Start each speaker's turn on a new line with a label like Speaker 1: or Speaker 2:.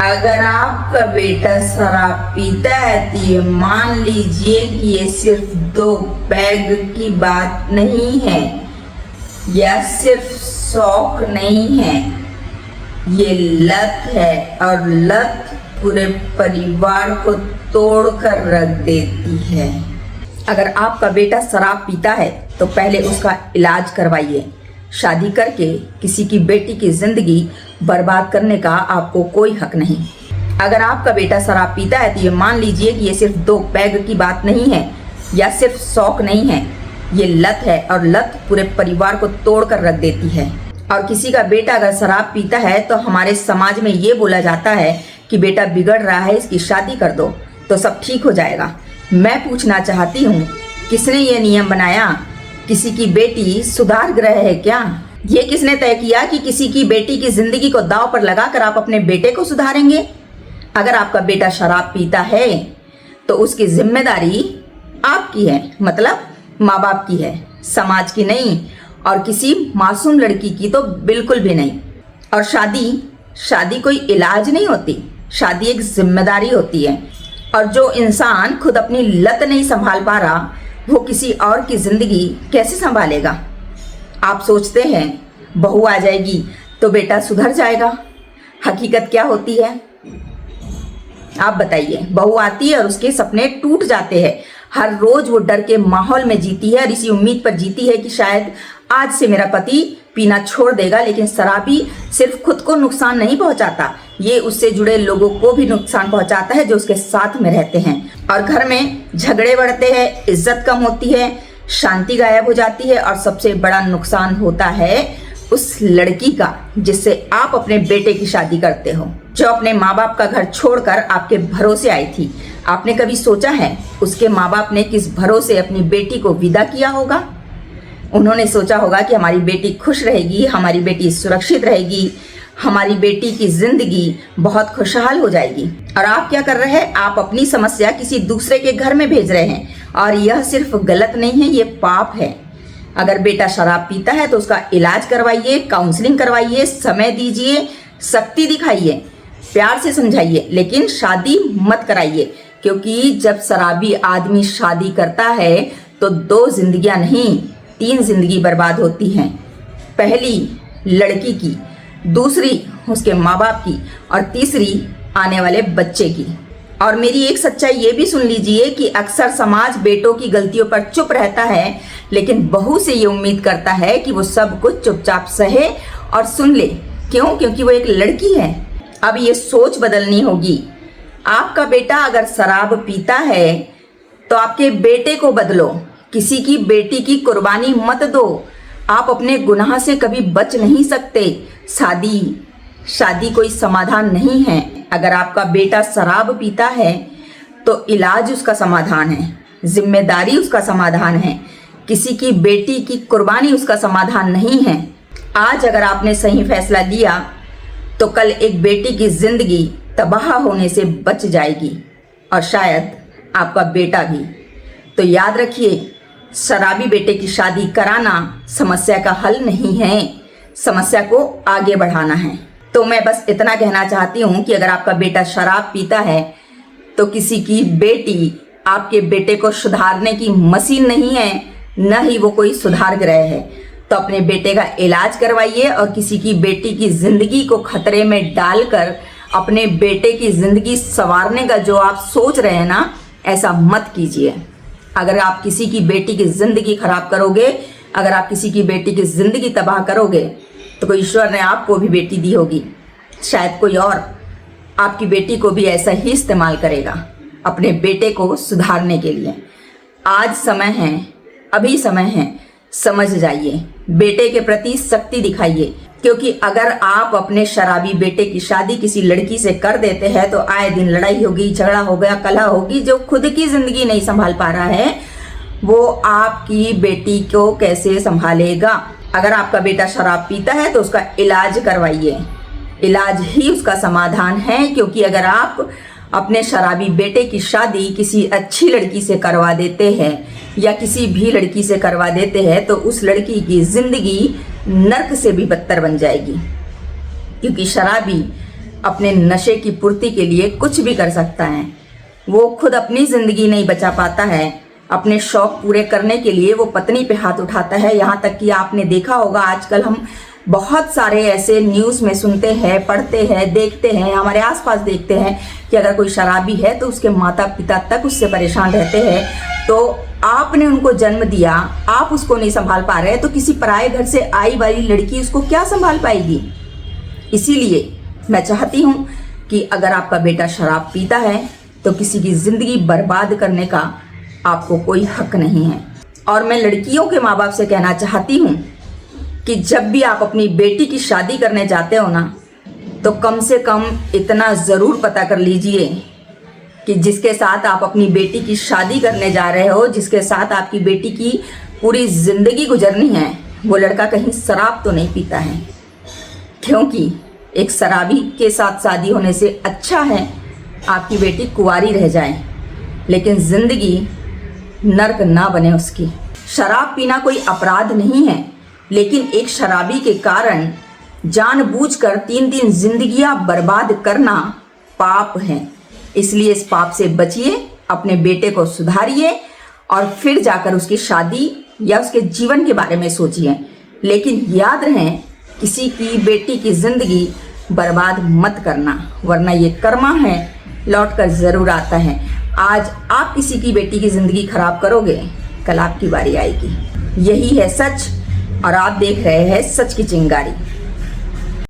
Speaker 1: अगर आपका बेटा शराब पीता है तो ये मान लीजिए कि ये सिर्फ 2 पैग की बात नहीं है या सिर्फ शौक नहीं है, ये लत है और लत पूरे परिवार को तोड़ कर रख देती है। अगर आपका बेटा शराब पीता है तो पहले उसका इलाज करवाइए। शादी करके किसी की बेटी की जिंदगी बर्बाद करने का आपको कोई हक नहीं। अगर आपका बेटा शराब पीता है तो ये मान लीजिए कि ये सिर्फ 2 पैग की बात नहीं है या सिर्फ शौक नहीं है, ये लत है और लत पूरे परिवार को तोड़ कर रख देती है। और किसी का बेटा अगर शराब पीता है तो हमारे समाज में ये बोला जाता है कि बेटा बिगड़ रहा है, इसकी शादी कर दो तो सब ठीक हो जाएगा। मैं पूछना चाहती हूँ, किसने ये नियम बनाया? किसी की बेटी सुधार ग्रह है क्या? ये किसने तय किया कि किसी की बेटी की जिंदगी को दांव पर लगाकर आप अपने बेटे को सुधारेंगे? अगर आपका बेटा शराब पीता है तो उसकी जिम्मेदारी आपकी है, मतलब माँ बाप की है, समाज की नहीं, और किसी मासूम लड़की की तो बिल्कुल भी नहीं। और शादी कोई इलाज नहीं होती, शादी एक जिम्मेदारी होती है। और जो इंसान खुद अपनी लत नहीं संभाल पा रहा वो किसी और की जिंदगी कैसे संभालेगा? आप सोचते हैं बहू आ जाएगी तो बेटा सुधर जाएगा। हकीकत क्या होती है आप बताइए? बहू आती है और उसके सपने टूट जाते हैं। हर रोज वो डर के माहौल में जीती है और इसी उम्मीद पर जीती है कि शायद आज से मेरा पति पीना छोड़ देगा। लेकिन शराबी सिर्फ खुद को नुकसान नहीं पहुंचाता, ये उससे जुड़े लोगों को भी नुकसान पहुंचाता है जो उसके साथ में रहते हैं। और घर में झगड़े बढ़ते हैं, इज्जत कम होती है, शांति गायब हो जाती है और सबसे बड़ा नुकसान होता है उस लड़की का जिससे आप अपने बेटे की शादी करते हो, जो अपने माँ बाप का घर छोड़कर आपके भरोसे आई थी। आपने कभी सोचा है उसके माँ बाप ने किस भरोसे अपनी बेटी को विदा किया होगा? उन्होंने सोचा होगा कि हमारी बेटी खुश रहेगी, हमारी बेटी सुरक्षित रहेगी, हमारी बेटी की जिंदगी बहुत खुशहाल हो जाएगी। और आप क्या कर रहे हैं? आप अपनी समस्या किसी दूसरे के घर में भेज रहे हैं। और यह सिर्फ गलत नहीं है, ये पाप है। अगर बेटा शराब पीता है तो उसका इलाज करवाइए, काउंसलिंग करवाइए, समय दीजिए, सख्ती दिखाइए, प्यार से समझाइए, लेकिन शादी मत कराइए। क्योंकि जब शराबी आदमी शादी करता है तो 2 जिंदगियां नहीं 3 जिंदगी बर्बाद होती हैं। पहली लड़की की, दूसरी उसके माँ बाप की और तीसरी आने वाले बच्चे की। और मेरी एक सच्चाई ये भी सुन लीजिए कि अक्सर समाज बेटों की गलतियों पर चुप रहता है, लेकिन बहू से ये उम्मीद करता है कि वो सब कुछ चुपचाप सहे और सुन ले। क्यों? क्योंकि वो एक लड़की है। अब ये सोच बदलनी होगी। आपका बेटा अगर शराब पीता है तो आपके बेटे को बदलो, किसी की बेटी की कुर्बानी मत दो। आप अपने गुनाह से कभी बच नहीं सकते। शादी कोई समाधान नहीं है। अगर आपका बेटा शराब पीता है तो इलाज उसका समाधान है, जिम्मेदारी उसका समाधान है, किसी की बेटी की कुर्बानी उसका समाधान नहीं है। आज अगर आपने सही फैसला लिया तो कल एक बेटी की जिंदगी तबाह होने से बच जाएगी और शायद आपका बेटा भी। तो याद रखिए, शराबी बेटे की शादी कराना समस्या का हल नहीं है, समस्या को आगे बढ़ाना है। तो मैं बस इतना कहना चाहती हूँ कि अगर आपका बेटा शराब पीता है तो किसी की बेटी आपके बेटे को सुधारने की मशीन नहीं है, न ही वो कोई सुधार ग्रह है। तो अपने बेटे का इलाज करवाइए और किसी की बेटी की जिंदगी को खतरे में डालकर अपने बेटे की जिंदगी संवारने का जो आप सोच रहे हैं ना, ऐसा मत कीजिए। अगर आप किसी की बेटी की जिंदगी खराब करोगे, अगर आप किसी की बेटी की जिंदगी तबाह करोगे तो कोई ईश्वर ने आपको भी बेटी दी होगी, शायद कोई और आपकी बेटी को भी ऐसा ही इस्तेमाल करेगा अपने बेटे को सुधारने के लिए। आज समय है, अभी समय है, समझ जाइए, बेटे के प्रति सख्ती दिखाइए। क्योंकि अगर आप अपने शराबी बेटे की शादी किसी लड़की से कर देते हैं तो आए दिन लड़ाई होगी, झगड़ा होगा, कलह होगी। जो खुद की जिंदगी नहीं संभाल पा रहा है वो आपकी बेटी को कैसे संभालेगा? अगर आपका बेटा शराब पीता है तो उसका इलाज करवाइए, इलाज ही उसका समाधान है। क्योंकि अगर आप अपने शराबी बेटे की शादी किसी अच्छी लड़की से करवा देते हैं या किसी भी लड़की से करवा देते हैं तो उस लड़की की जिंदगी नर्क से भी बदतर बन जाएगी। क्योंकि शराबी अपने नशे की पूर्ति के लिए कुछ भी कर सकता है। वो खुद अपनी जिंदगी नहीं बचा पाता है, अपने शौक पूरे करने के लिए वो पत्नी पे हाथ उठाता है। यहाँ तक कि आपने देखा होगा आजकल हम बहुत सारे ऐसे न्यूज़ में सुनते हैं, पढ़ते हैं, देखते हैं, हमारे आसपास देखते हैं कि अगर कोई शराबी है तो उसके माता पिता तक उससे परेशान रहते हैं। तो आपने उनको जन्म दिया, आप उसको नहीं संभाल पा रहे तो किसी पराये घर से आई वाली लड़की उसको क्या संभाल पाएगी। इसीलिए मैं चाहती हूँ कि अगर आपका बेटा शराब पीता है तो किसी की ज़िंदगी बर्बाद करने का आपको कोई हक नहीं है। और मैं लड़कियों के माँ बाप से कहना चाहती हूँ कि जब भी आप अपनी बेटी की शादी करने जाते हो ना, तो कम से कम इतना ज़रूर पता कर लीजिए कि जिसके साथ आप अपनी बेटी की शादी करने जा रहे हो, जिसके साथ आपकी बेटी की पूरी ज़िंदगी गुजरनी है, वो लड़का कहीं शराब तो नहीं पीता है। क्योंकि एक शराबी के साथ शादी होने से अच्छा है आपकी बेटी कुंवारी रह जाए, लेकिन ज़िंदगी नर्क ना बने उसकी। शराब पीना कोई अपराध नहीं है, लेकिन एक शराबी के कारण जानबूझकर 3 जिंदगियां बर्बाद करना पाप है। इसलिए इस पाप से बचिए, अपने बेटे को सुधारिए और फिर जाकर उसकी शादी या उसके जीवन के बारे में सोचिए। लेकिन याद रहे, किसी की बेटी की जिंदगी बर्बाद मत करना, वरना ये कर्मा है, लौट कर ज़रूर आता है। आज आप किसी की बेटी की ज़िंदगी खराब करोगे, कल आपकी बारी आएगी। यही है सच और आप देख रहे हैं सच की चिंगारी।